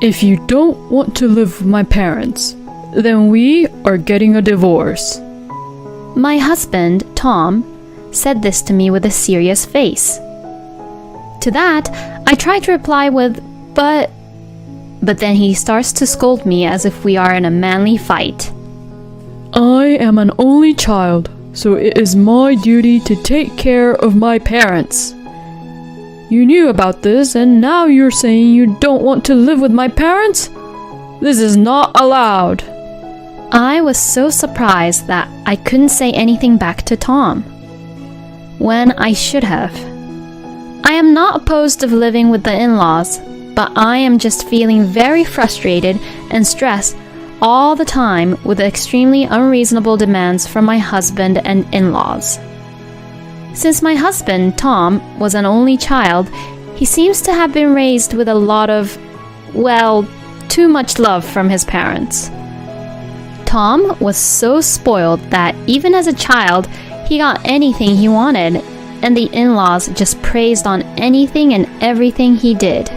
If you don't want to live with my parents, then we are getting a divorce. My husband, Tom, said this to me with a serious face. To that, I tried to reply with, But then he starts to scold me as if we are in a manly fight. I am an only child, so it is my duty to take care of my parents. You knew about this, and now you're saying you don't want to live with my parents? This is not allowed. I was so surprised that I couldn't say anything back to Tom, when I should have. I am not opposed to living with the in-laws, but I am just feeling very frustrated and stressed all the time with the extremely unreasonable demands from my husband and in-laws. Since my husband, Tom, was an only child, he seems to have been raised with a lot of, well, too much love from his parents. Tom was so spoiled that even as a child, he got anything he wanted, and the in-laws just praised on anything and everything he did.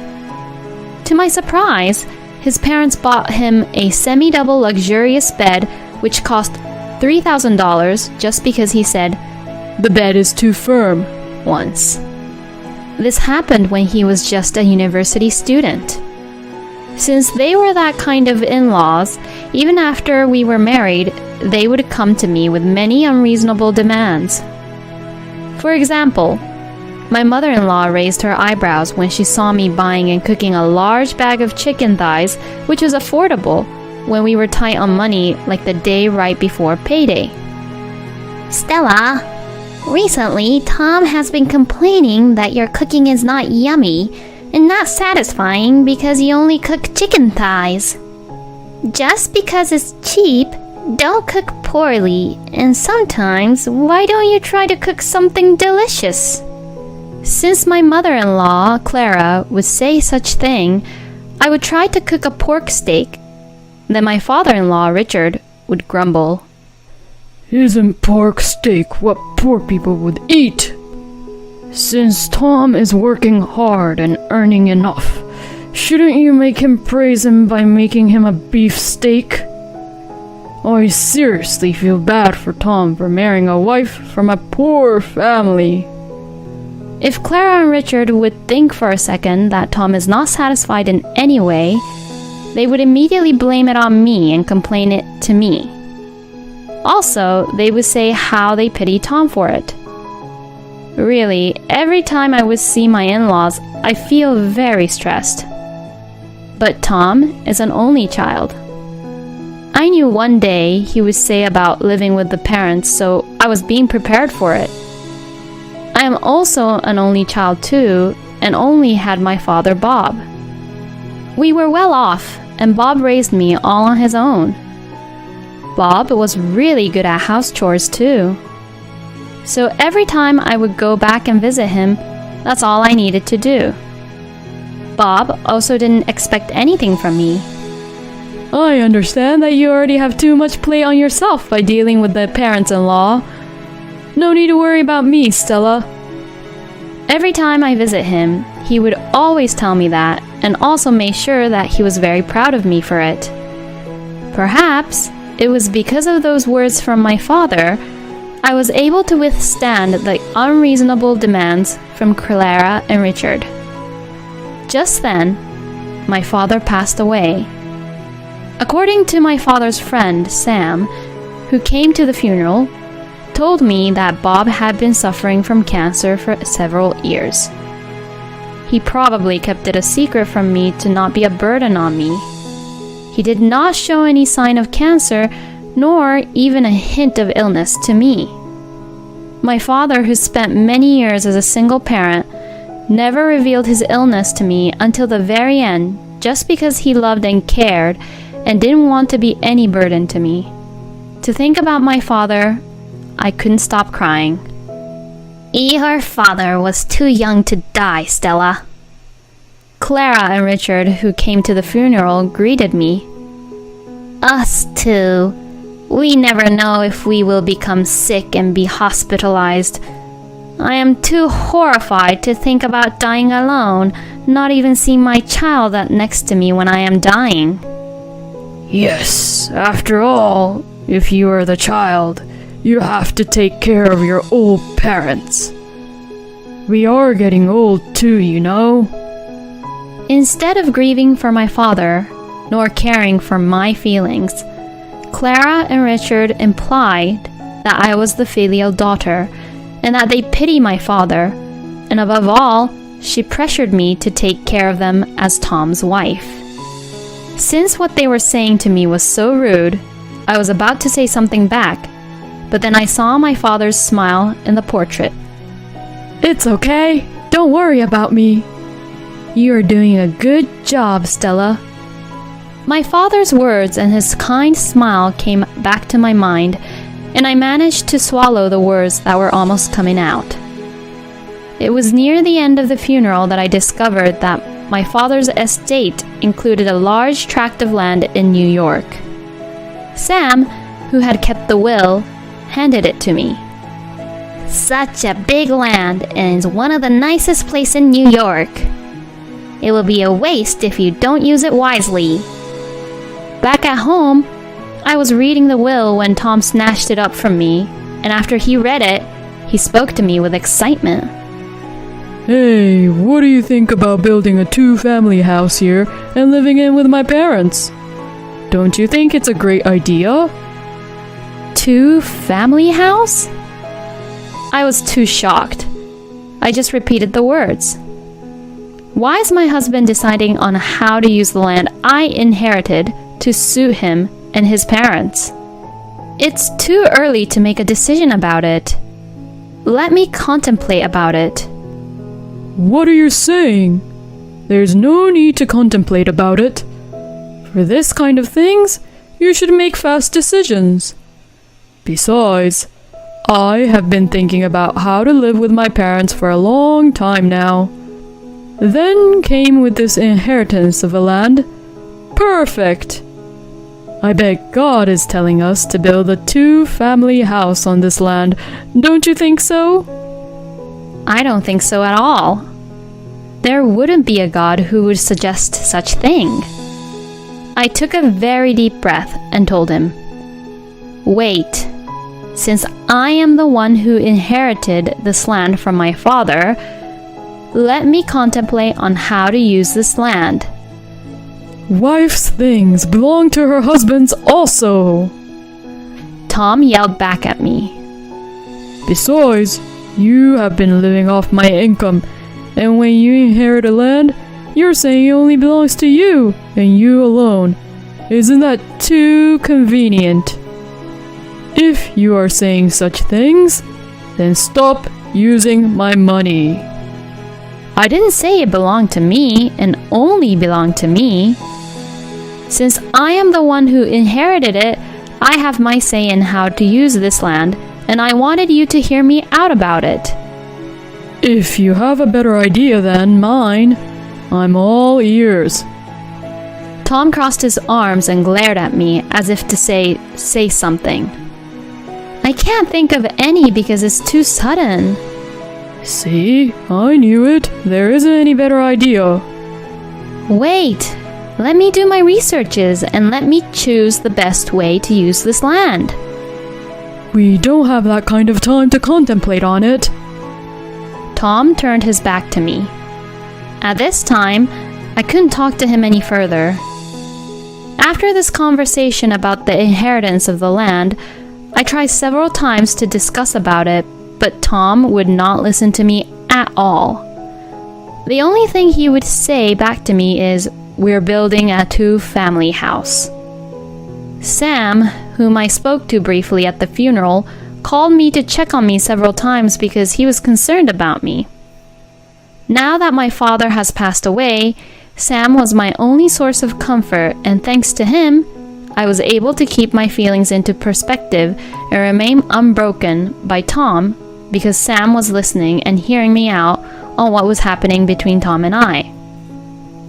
To my surprise, his parents bought him a semi-double luxurious bed which cost $3,000 just because he said, "The bed is too firm," once. This happened when he was just a university student. Since they were that kind of in-laws, even after we were married, they would come to me with many unreasonable demands. For example, my mother-in-law raised her eyebrows when she saw me buying and cooking a large bag of chicken thighs, which was affordable when we were tight on money like the day right before payday. Stella, recently Tom has been complaining that your cooking is not yummy and not satisfying because you only cook chicken thighs. Just because it's cheap, don't cook poorly, and sometimes why don't you try to cook something delicious? Since my mother-in-law, Clara, would say such thing, I would try to cook a pork steak. Then my father-in-law, Richard, would grumble. Isn't pork steak what poor people would eat? Since Tom is working hard and earning enough, shouldn't you make him praise him by making him a beef steak? I seriously feel bad for Tom for marrying a wife from a poor family. If Clara and Richard would think for a second that Tom is not satisfied in any way, they would immediately blame it on me and complain it to me. Also, they would say how they pity Tom for it. Really, every time I would see my in-laws, I feel very stressed. But Tom is an only child. I knew one day he would say about living with the parents, so I was being prepared for it. I am also an only child too, and only had my father Bob. We were well off, and Bob raised me all on his own. Bob was really good at house chores too. So every time I would go back and visit him, that's all I needed to do. Bob also didn't expect anything from me. I understand that you already have too much plate on yourself by dealing with the parents-in-law. No need to worry about me, Stella. Every time I visit him, he would always tell me that, and also make sure that he was very proud of me for it. Perhaps it was because of those words from my father, I was able to withstand the unreasonable demands from Clara and Richard. Just then, my father passed away. According to my father's friend, Sam, who came to the funeral, told me that Bob had been suffering from cancer for several years. He probably kept it a secret from me to not be a burden on me. He did not show any sign of cancer, nor even a hint of illness to me. My father, who spent many years as a single parent, never revealed his illness to me until the very end, just because he loved and cared and didn't want to be any burden to me. To think about my father, I couldn't stop crying. Your father was too young to die, Stella. Clara and Richard, who came to the funeral, greeted me. Us too. We never know if we will become sick and be hospitalized. I am too horrified to think about dying alone, not even seeing my child next to me when I am dying. Yes, after all, if you are the child, you have to take care of your old parents. We are getting old too, you know. Instead of grieving for my father, nor caring for my feelings, Clara and Richard implied that I was the filial daughter and that they pity my father, and above all, she pressured me to take care of them as Tom's wife. Since what they were saying to me was so rude, I was about to say something back, but then I saw my father's smile in the portrait. It's okay. Don't worry about me. You are doing a good job, Stella. My father's words and his kind smile came back to my mind, and I managed to swallow the words that were almost coming out. It was near the end of the funeral that I discovered that my father's estate included a large tract of land in New York. Sam, who had kept the will, handed it to me. Such a big land, and is one of the nicest places in New York. It will be a waste if you don't use it wisely. Back at home, I was reading the will when Tom snatched it up from me, and after he read it, he spoke to me with excitement. Hey, what do you think about building a 2-family house here and living in with my parents? Don't you think it's a great idea? 2-family house? I was too shocked. I just repeated the words. Why is my husband deciding on how to use the land I inherited to suit him and his parents? It's too early to make a decision about it. Let me contemplate about it. What are you saying? There's no need to contemplate about it. For this kind of things, you should make fast decisions. Besides, I have been thinking about how to live with my parents for a long time now. Then came with this inheritance of a land. Perfect! I bet God is telling us to build a 2-family house on this land. Don't you think so? I don't think so at all. There wouldn't be a God who would suggest such thing. I took a very deep breath and told him, Wait, since I am the one who inherited this land from my father, let me contemplate on how to use this land. Wife's things belong to her husband's also. Tom yelled back at me. Besides, you have been living off my income, and when you inherit a land, you're saying it only belongs to you, and you alone. Isn't that too convenient? If you are saying such things, then stop using my money. I didn't say it belonged to me and only belonged to me. Since I am the one who inherited it, I have my say in how to use this land, and I wanted you to hear me out about it. If you have a better idea than mine, I'm all ears. Tom crossed his arms and glared at me as if to say something. I can't think of any because it's too sudden. See, I knew it. There isn't any better idea. Wait, let me do my researches and let me choose the best way to use this land. We don't have that kind of time to contemplate on it. Tom turned his back to me. At this time, I couldn't talk to him any further. After this conversation about the inheritance of the land, I tried several times to discuss about it, but Tom would not listen to me at all. The only thing he would say back to me is, "We're building a 2-family house." Sam, whom I spoke to briefly at the funeral, called me to check on me several times because he was concerned about me. Now that my father has passed away, Sam was my only source of comfort, and thanks to him, I was able to keep my feelings into perspective and remain unbroken by Tom because Sam was listening and hearing me out on what was happening between Tom and I.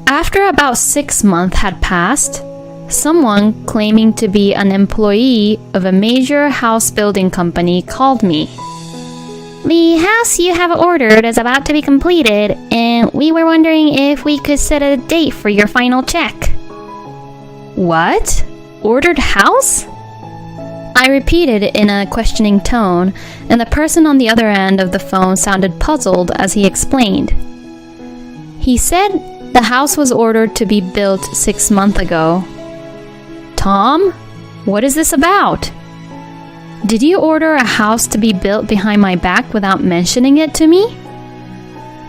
After about 6 months had passed, someone claiming to be an employee of a major house building company called me. The house you have ordered is about to be completed, and we were wondering if we could set a date for your final check. What? Ordered house? I repeated in a questioning tone, and the person on the other end of the phone sounded puzzled as he explained. He said the house was ordered to be built 6 months ago. Tom, what is this about? Did you order a house to be built behind my back without mentioning it to me?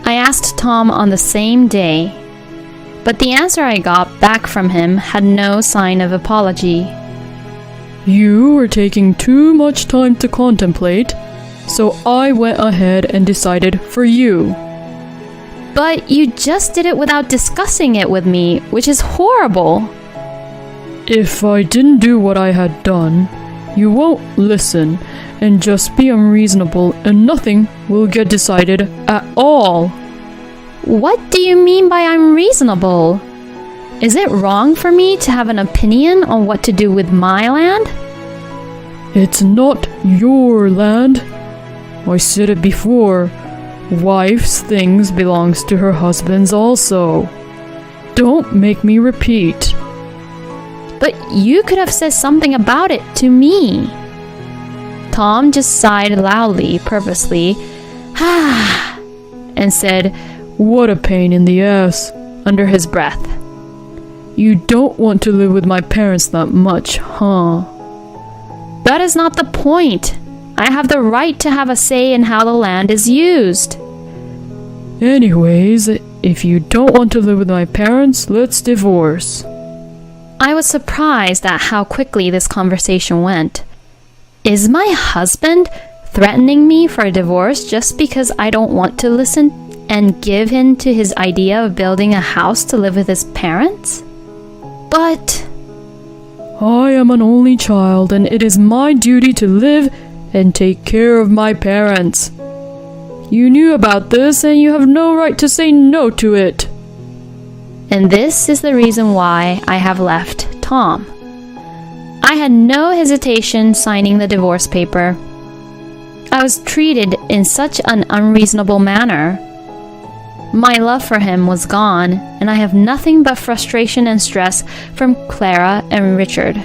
I asked Tom on the same day, but the answer I got back from him had no sign of apology. You were taking too much time to contemplate, so I went ahead and decided for you. But you just did it without discussing it with me, which is horrible. If I didn't do what I had done, you won't listen and just be unreasonable and nothing will get decided at all. What do you mean by unreasonable? Is it wrong for me to have an opinion on what to do with my land? It's not your land. I said it before. Wife's things belongs to her husband's also. Don't make me repeat. But you could have said something about it to me. Tom just sighed loudly, purposely, and said, "What a pain in the ass," under his breath. You don't want to live with my parents that much, huh? That is not the point. I have the right to have a say in how the land is used. Anyways, if you don't want to live with my parents, let's divorce. I was surprised at how quickly this conversation went. Is my husband threatening me for a divorce just because I don't want to listen and give in to his idea of building a house to live with his parents? But I am an only child and it is my duty to live and take care of my parents. You knew about this and you have no right to say no to it. And this is the reason why I have left Tom. I had no hesitation signing the divorce paper. I was treated in such an unreasonable manner. My love for him was gone, and I have nothing but frustration and stress from Clara and Richard.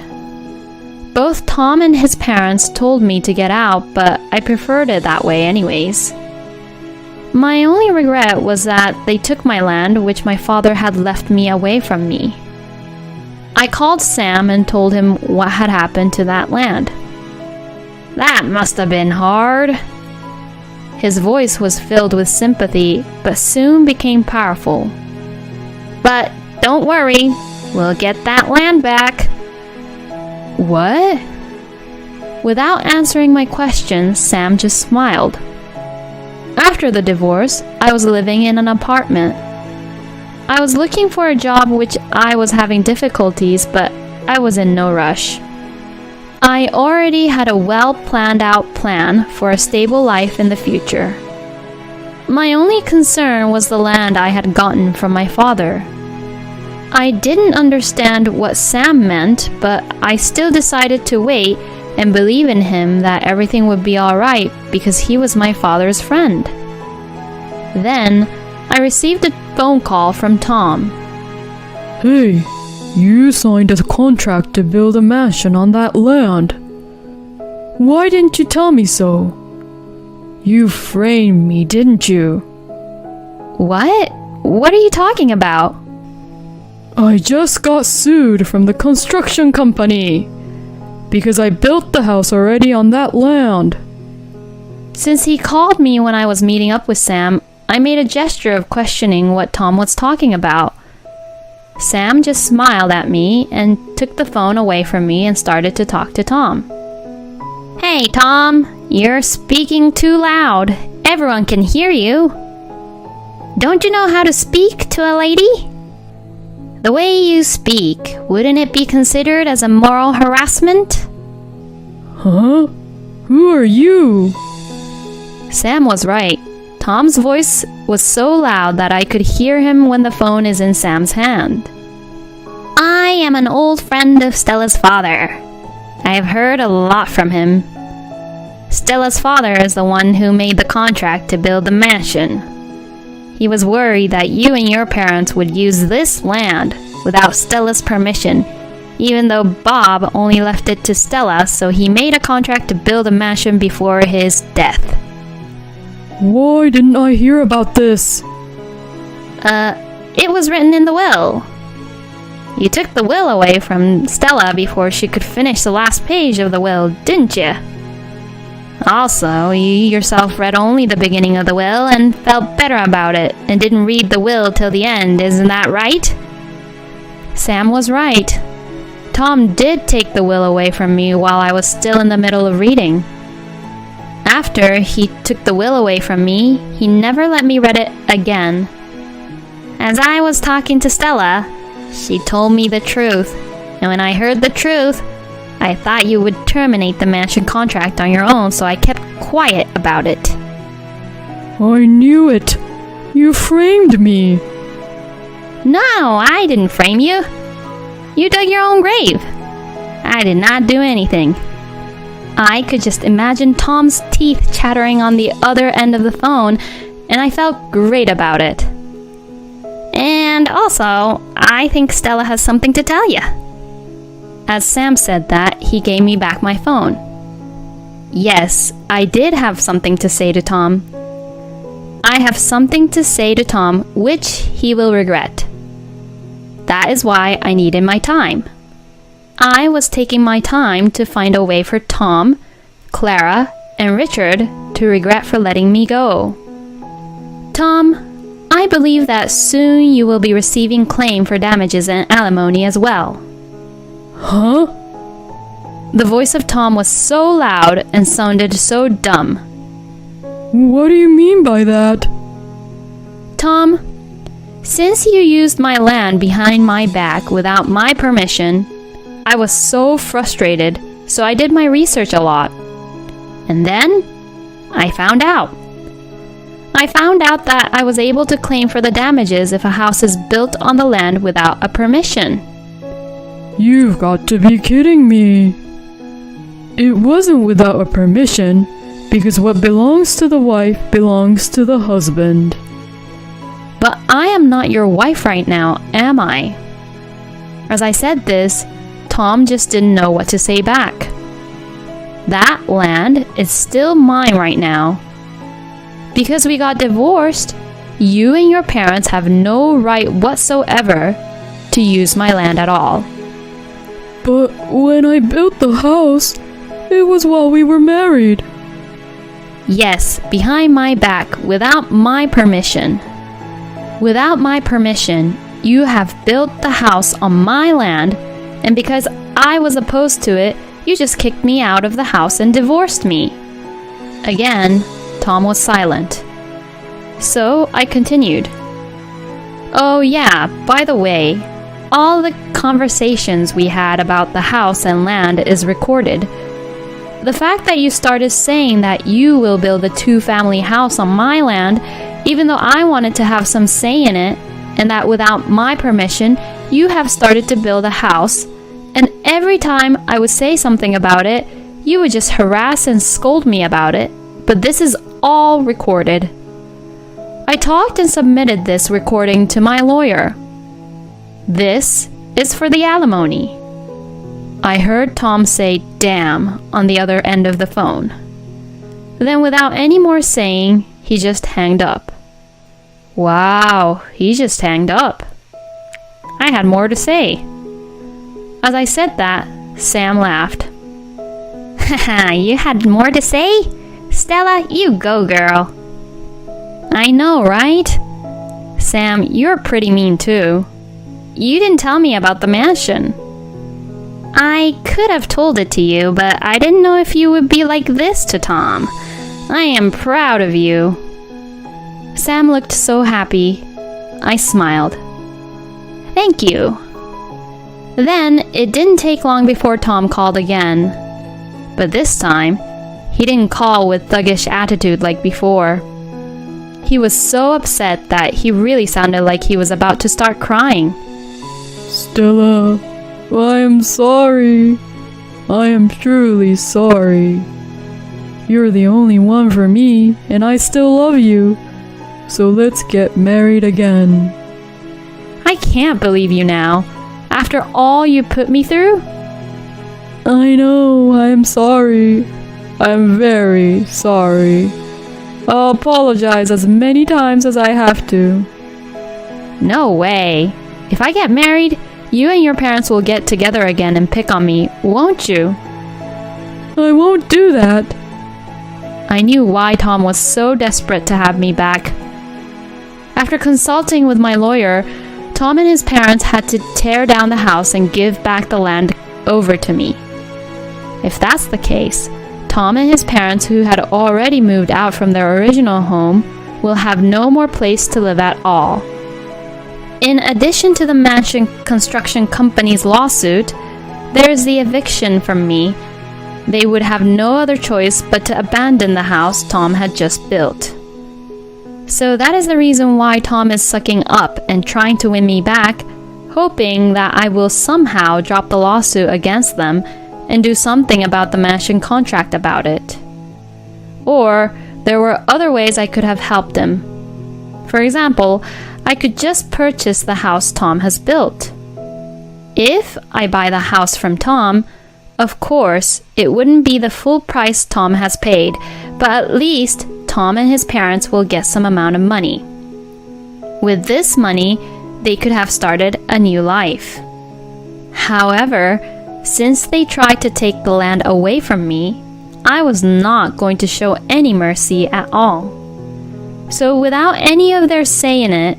Both Tom and his parents told me to get out, but I preferred it that way anyways. My only regret was that they took my land, which my father had left me away from me. I called Sam and told him what had happened to that land. That must have been hard. His voice was filled with sympathy, but soon became powerful. But don't worry, we'll get that land back. What? Without answering my question, Sam just smiled. After the divorce, I was living in an apartment. I was looking for a job which I was having difficulties, but I was in no rush. I already had a well-planned-out plan for a stable life in the future. My only concern was the land I had gotten from my father. I didn't understand what Sam meant, but I still decided to wait and believe in him that everything would be alright because he was my father's friend. Then, I received a phone call from Tom. Hey, you signed a contract to build a mansion on that land. Why didn't you tell me so? You framed me, didn't you? What? What are you talking about? I just got sued from the construction company because I built the house already on that land. Since he called me when I was meeting up with Sam, I made a gesture of questioning what Tom was talking about. Sam just smiled at me and took the phone away from me and started to talk to Tom. Hey, Tom, you're speaking too loud. Everyone can hear you. Don't you know how to speak to a lady? The way you speak, wouldn't it be considered as a moral harassment? Huh? Who are you? Sam was right. Tom's voice was so loud that I could hear him when the phone is in Sam's hand. I am an old friend of Stella's father. I have heard a lot from him. Stella's father is the one who made the contract to build the mansion. He was worried that you and your parents would use this land without Stella's permission, even though Bob only left it to Stella, so he made a contract to build a mansion before his death. Why didn't I hear about this? It was written in the will. You took the will away from Stella before she could finish the last page of the will, didn't you? Also, you yourself read only the beginning of the will and felt better about it, and didn't read the will till the end, isn't that right? Sam was right. Tom did take the will away from me while I was still in the middle of reading. After he took the will away from me, he never let me read it again. As I was talking to Stella, she told me the truth, and when I heard the truth, I thought you would terminate the mansion contract on your own, so I kept quiet about it. I knew it. You framed me. No, I didn't frame you. You dug your own grave. I did not do anything. I could just imagine Tom's teeth chattering on the other end of the phone, and I felt great about it. And also, I think Stella has something to tell you. As Sam said that, he gave me back my phone. Yes, I did have something to say to Tom. I have something to say to Tom which he will regret. That is why I needed my time. I was taking my time to find a way for Tom, Clara, and Richard to regret for letting me go. Tom, I believe that soon you will be receiving claim for damages and alimony as well. Huh? The voice of Tom was so loud and sounded so dumb. What do you mean by that? Tom, since you used my land behind my back without my permission, I was so frustrated, so I did my research a lot. And then, I found out. I found out that I was able to claim for the damages if a house is built on the land without a permission. You've got to be kidding me. It wasn't without a permission, because what belongs to the wife belongs to the husband. But I am not your wife right now, am I? As I said this, Tom just didn't know what to say back. That land is still mine right now. Because we got divorced, you and your parents have no right whatsoever to use my land at all. But when I built the house, it was while we were married. Yes, behind my back, without my permission. Without my permission, you have built the house on my land, and because I was opposed to it, you just kicked me out of the house and divorced me. Again, Tom was silent. So I continued. Oh yeah, by the way, all the conversations we had about the house and land is recorded. The fact that you started saying that you will build a two-family house on my land, even though I wanted to have some say in it, and that without my permission, you have started to build a house, and every time I would say something about it, you would just harass and scold me about it. But this is all recorded. I talked and submitted this recording to my lawyer. This is for the alimony. I heard Tom say damn on the other end of the phone. Then without any more saying, he just hanged up. Wow, he just hanged up. I had more to say. As I said that, Sam laughed. Haha, you had more to say? Stella, you go, girl. I know, right? Sam, you're pretty mean too. You didn't tell me about the mansion. I could have told it to you, but I didn't know if you would be like this to Tom. I am proud of you. Sam looked so happy. I smiled. Thank you. Then, it didn't take long before Tom called again. But this time, he didn't call with thuggish attitude like before. He was so upset that he really sounded like he was about to start crying. Stella, I am sorry. I am truly sorry. You're the only one for me, and I still love you. So let's get married again. I can't believe you now. After all you put me through? I know, I'm sorry. I'm very sorry. I'll apologize as many times as I have to. No way. If I get married, you and your parents will get together again and pick on me, won't you? I won't do that. I knew why Tom was so desperate to have me back. After consulting with my lawyer, Tom and his parents had to tear down the house and give back the land over to me. If that's the case, Tom and his parents, who had already moved out from their original home, will have no more place to live at all. In addition to the mansion construction company's lawsuit, there is the eviction from me. They would have no other choice but to abandon the house Tom had just built. So that is the reason why Tom is sucking up and trying to win me back, hoping that I will somehow drop the lawsuit against them and do something about the mansion contract about it. Or there were other ways I could have helped him. For example, I could just purchase the house Tom has built. If I buy the house from Tom, of course, it wouldn't be the full price Tom has paid, but at least Tom and his parents will get some amount of money. With this money, they could have started a new life. However, since they tried to take the land away from me, I was not going to show any mercy at all. So without any of their say in it,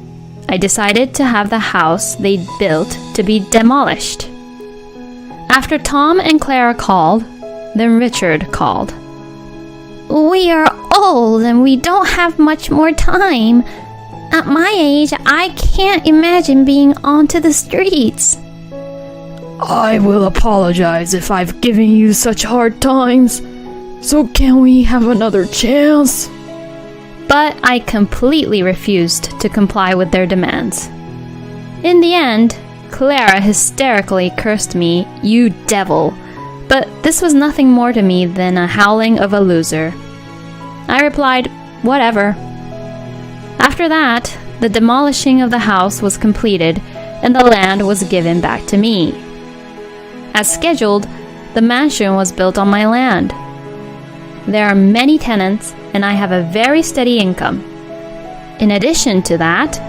I decided to have the house they built to be demolished. After Tom and Clara called, then Richard called. We are old and we don't have much more time. At my age, I can't imagine being onto the streets. I will apologize if I've given you such hard times. So can we have another chance? But I completely refused to comply with their demands. In the end, Clara hysterically cursed me, "You devil," but this was nothing more to me than a howling of a loser. I replied, "Whatever." After that, the demolishing of the house was completed and the land was given back to me. As scheduled, the mansion was built on my land. There are many tenants and I have a very steady income. In addition to that,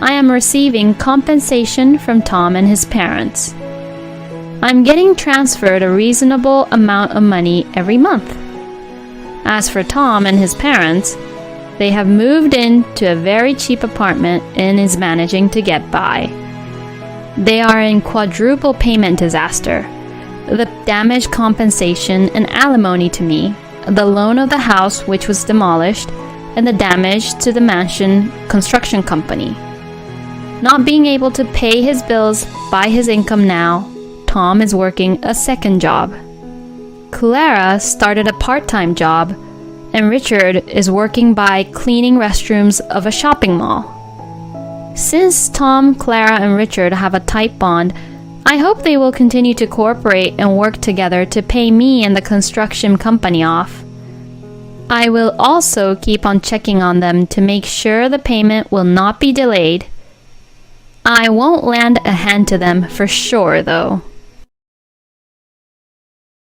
I am receiving compensation from Tom and his parents. I'm getting transferred a reasonable amount of money every month. As for Tom and his parents, they have moved into a very cheap apartment and is managing to get by. They are in quadruple payment disaster. The damage compensation and alimony to me, the loan of the house which was demolished, and the damage to the mansion construction company. Not being able to pay his bills by his income now, Tom is working a second job. Clara started a part-time job, and Richard is working by cleaning restrooms of a shopping mall. Since Tom, Clara, and Richard have a tight bond, I hope they will continue to cooperate and work together to pay me and the construction company off. I will also keep on checking on them to make sure the payment will not be delayed. I won't lend a hand to them for sure, though.